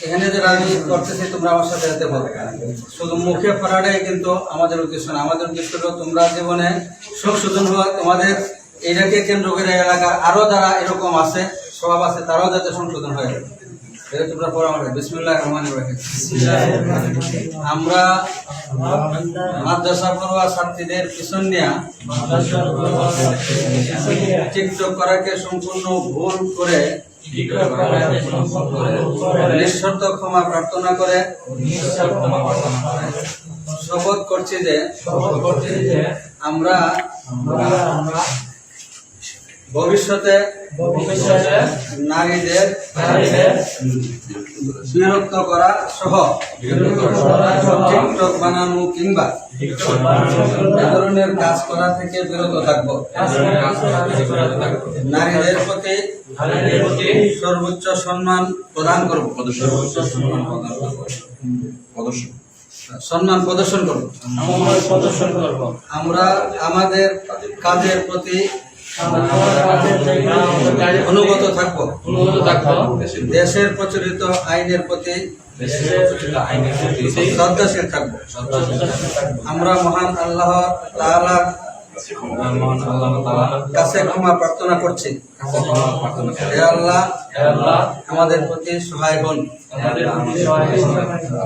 এখানে যে রাজি করতেছি তোমরা আমার সাথে যেতে বলো, শুধু মুখে পড়াটাই কিন্তু আমাদের উদ্দেশ্য না। আমাদের উদ্দেশ্য হলো তোমরা জীবনে সংশোধন হওয়া, তোমাদের এইটাকে কেন্দ্র করে এলাকার আরো যারা এরকম আছে স্বভাব আছে তারাও যাতে সংশোধন হয়ে যায়, এটা তোমরা পরামর্শ। বিসমিল্লাহির রহমানির রহিম। আমরা মাদ্রাসা পড়ুয়া ছাত্রীদের পিছন নিয়ে টিকটক করাকে সম্পূর্ণ ভুল করে নিঃশর্ত ক্ষমা প্রার্থনা করে শপথ করছি যে আমরা ভবিষ্যতে নারীদের বিরক্ত করা সহ টিকটক বানানো কিংবা এ ধরনের কাজ করা থেকে বিরত থাকবো। নারীদের প্রতি সর্বোচ্চ সম্মান প্রদান করবো, সম্মান প্রদর্শন করবো। আমরা আমাদের কাজের প্রতি অনুগত থাকবো, দেশের প্রচলিত আইনের প্রতি শ্রদ্ধাশীল থাকবো। আমরা মহান আল্লাহ তাআলার কাছে ক্ষমা প্রার্থনা করছি, হে আল্লাহ আমাদের প্রতি সহায় হন।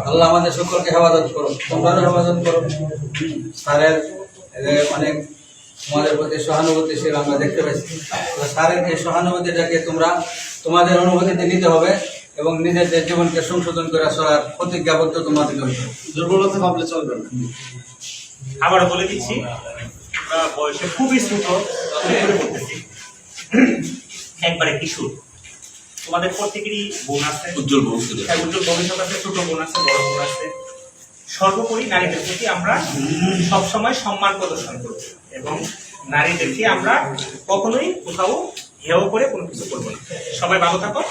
আল্লাহ আমাদের সকলকে হেফাজত করুন, তোমরা হেফাজত করুন। স্যারের অনেক তোমাদের প্রতি সহানুভূতিশীল আমরা দেখতে পাচ্ছি। স্যারের এই সহানুভূতিটাকে তোমরা তোমাদের অনুভূতিতে নিতে হবে এবং নিজেদের জীবনকে সংশোধন করে চলার প্রতিজ্ঞাবদ্ধ তোমাদেরকে হতে হবে। দুর্বলতা ভাবলে চলবে না। আবার বলে দিচ্ছি, বয়সে খুবই ছোট, একবারে কিশোর। তোমাদের প্রত্যেকেরই বোন আছে, উজ্জ্বল ভবিষ্যৎ আছে, ছোট বোন আছে, বড় বোন আছে। সর্বোপরি নারীদের প্রতি আমরা সবসময় সম্মান প্রদর্শন করব এবং নারীদেরকে আমরা কখনোই কোথাও হেয় করে কোনো কিছু করবো না। সবাই ভালো থাকো,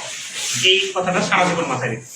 এই কথাটা সারা জীবন মাথায় রেখো।